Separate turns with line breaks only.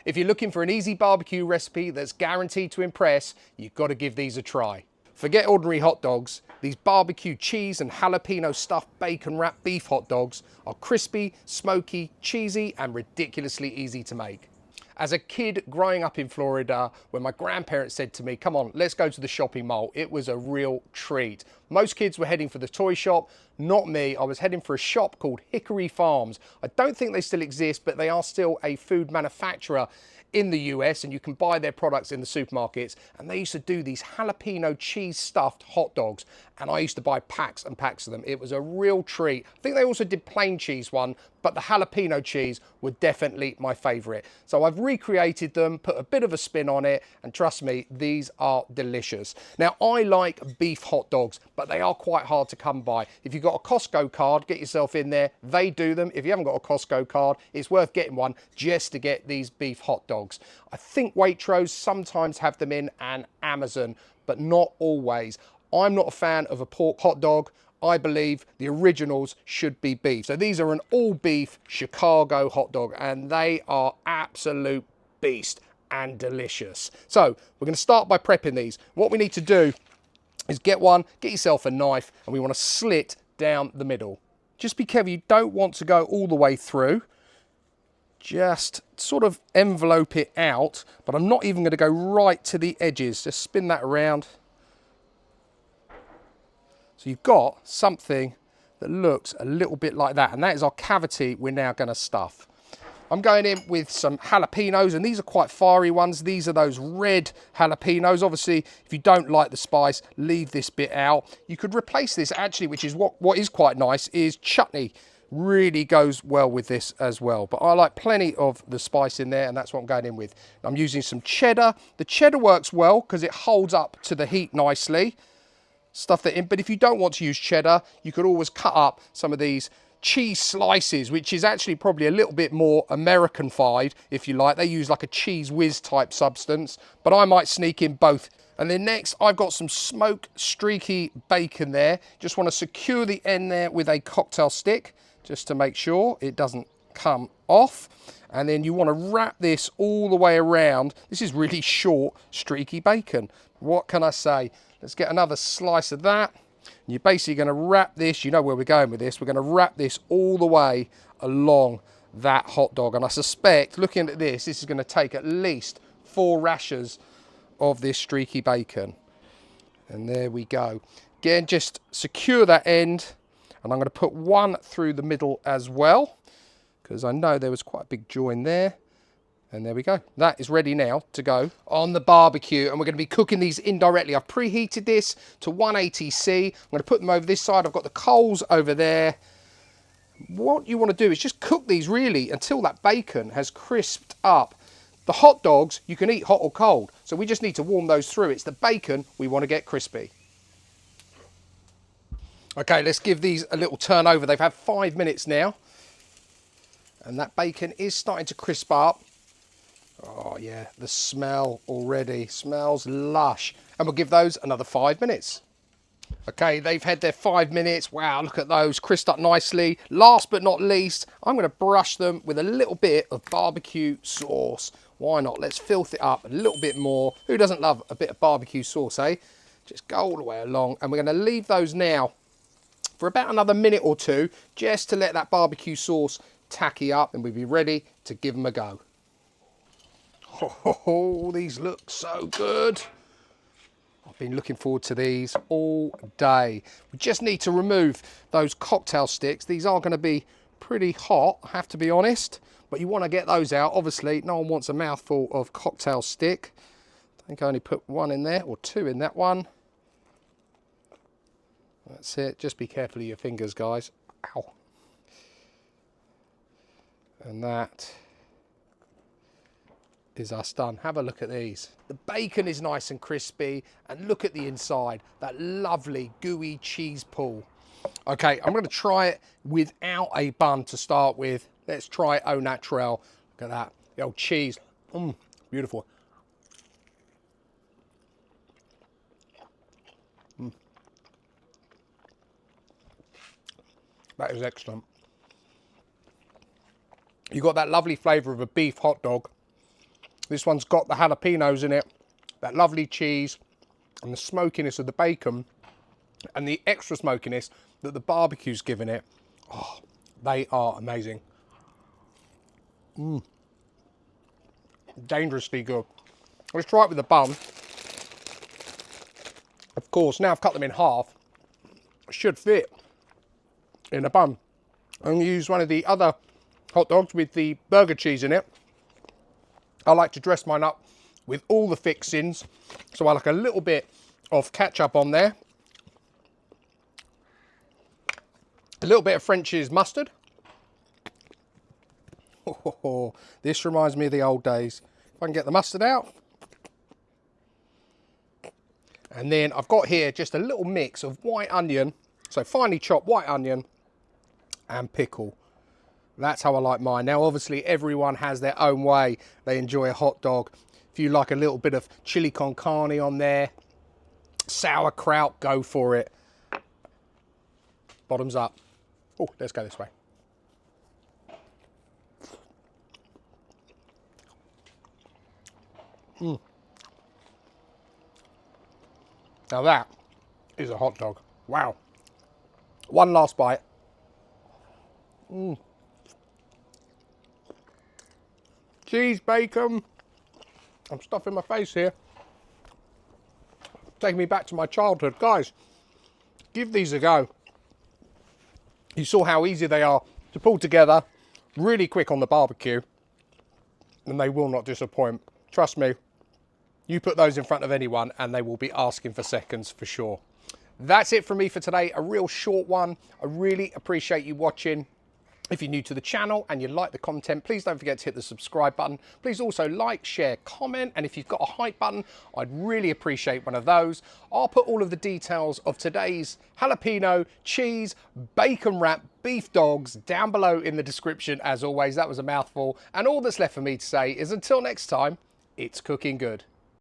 If you're looking for an easy barbecue recipe that's guaranteed to impress, you've got to give these a try. Forget ordinary hot dogs. These barbecue cheese and jalapeno stuffed bacon wrapped beef hot dogs are crispy, smoky, cheesy, and ridiculously easy to make. As a kid growing up in Florida, when my grandparents said to me, come on, let's go to the shopping mall, it was a real treat. Most kids were heading for the toy shop, not me. I was heading for a shop called Hickory Farms. I don't think they still exist, but they are still a food manufacturer in the US, and you can buy their products in the supermarkets. And they used to do these jalapeno cheese stuffed hot dogs, and I used to buy packs and packs of them. It was a real treat. I think they also did plain cheese one, but the jalapeno cheese were definitely my favorite. So I've recreated them, put a bit of a spin on it, and trust me, these are delicious. Now, I like beef hot dogs, but they are quite hard to come by. If you've got a Costco card, get yourself in there. They do them. If you haven't got a Costco card, it's worth getting one just to get these beef hot dogs. I think Waitrose sometimes have them in, and Amazon, but not always. I'm not a fan of a pork hot dog. I believe the originals should be beef. So these are an all beef Chicago hot dog, and they are absolute beast and delicious. So we're going to start by prepping these. What we need to do is get yourself a knife, and we want to slit down the middle. Just be careful, you don't want to go all the way through. Just sort of envelope it out, but I'm not even going to go right to the edges. Just spin that around. So you've got something that looks a little bit like that, and that is our cavity we're now going to stuff. I'm going in with some jalapenos, and these are quite fiery ones. These are those red jalapenos. Obviously, if you don't like the spice, leave this bit out. You could replace this actually, which is what is quite nice, is chutney. Really goes well with this as well. But I like plenty of the spice in there, and that's what I'm going in with. I'm using some cheddar. The cheddar works well because it holds up to the heat nicely. Stuff that in, but if you don't want to use cheddar, you could always cut up some of these cheese slices, which is actually probably a little bit more American-fied, if you like. They use like a cheese whiz type substance, but I might sneak in both. And then next, I've got some smoked streaky bacon there. Just want to secure the end there with a cocktail stick, just to make sure it doesn't come off. And then you want to wrap this all the way around. This is really short, streaky bacon. What can I say? Let's get another slice of that. You're basically going to wrap this, you know where we're going with this, we're going to wrap this all the way along that hot dog. And I suspect, looking at this, this is going to take at least 4 rashers of this streaky bacon. And there we go. Again, just secure that end. And I'm going to put one through the middle as well, because I know there was quite a big join there. And there we go. That is ready now to go on the barbecue. And we're going to be cooking these indirectly. I've preheated this to 180°. I'm going to put them over this side. I've got the coals over there. What you want to do is just cook these really until that bacon has crisped up. The hot dogs, you can eat hot or cold. So we just need to warm those through. It's the bacon we want to get crispy. Okay, let's give these a little turn over. They've had 5 minutes now. And that bacon is starting to crisp up. Oh yeah, the smell already smells lush. And we'll give those another 5 minutes. Okay, they've had their 5 minutes. Wow, look at those, crisped up nicely. Last but not least, I'm going to brush them with a little bit of barbecue sauce. Why not? Let's filth it up a little bit more. Who doesn't love a bit of barbecue sauce, eh? Just go all the way along. And we're going to leave those now for about another minute or two, just to let that barbecue sauce tacky up, and we'll be ready to give them a go. Oh, these look so good. I've been looking forward to these all day. We just need to remove those cocktail sticks. These are going to be pretty hot, I have to be honest, but you want to get those out. Obviously, no one wants a mouthful of cocktail stick. I think I only put 1 in there, or 2 in that one. That's it. Just be careful of your fingers, guys. Ow. And that is us done. Have a look at these. The bacon is nice and crispy, and look at the inside, that lovely gooey cheese pool. Okay, I'm going to try it without a bun to start with. Let's try it au naturel. Look at that, the old cheese. Beautiful. That is excellent. You've got that lovely flavour of a beef hot dog, This one's got the jalapenos in it, that lovely cheese, and the smokiness of the bacon, and the extra smokiness that the barbecue's given it. Oh, they are amazing. Dangerously good. Let's try it with the bun. Of course, now I've cut them in half, it should fit in a bun. I'm going to use one of the other hot dogs with the burger cheese in it. I like to dress mine up with all the fixings. So I like a little bit of ketchup on there. A little bit of French's mustard. Oh, this reminds me of the old days. If I can get the mustard out. And then I've got here just a little mix of white onion. So finely chopped white onion and pickle. That's how I like mine. Now, obviously, everyone has their own way they enjoy a hot dog. If you like a little bit of chili con carne on there, sauerkraut, go for it. Bottoms up. Oh, let's go this way. Now that is a hot dog. Wow. One last bite. Cheese, bacon. I'm stuffing my face here. Taking me back to my childhood. Guys, give these a go. You saw how easy they are to pull together. Really quick on the barbecue. And they will not disappoint. Trust me. You put those in front of anyone and they will be asking for seconds for sure. That's it from me for today. A real short one. I really appreciate you watching. If you're new to the channel and you like the content, please don't forget to hit the subscribe button. Please also like, share, comment, and if you've got a hype button, I'd really appreciate one of those. I'll put all of the details of today's jalapeno, cheese, bacon wrap, beef dogs down below in the description. As always, that was a mouthful. And all that's left for me to say is until next time, it's cooking good.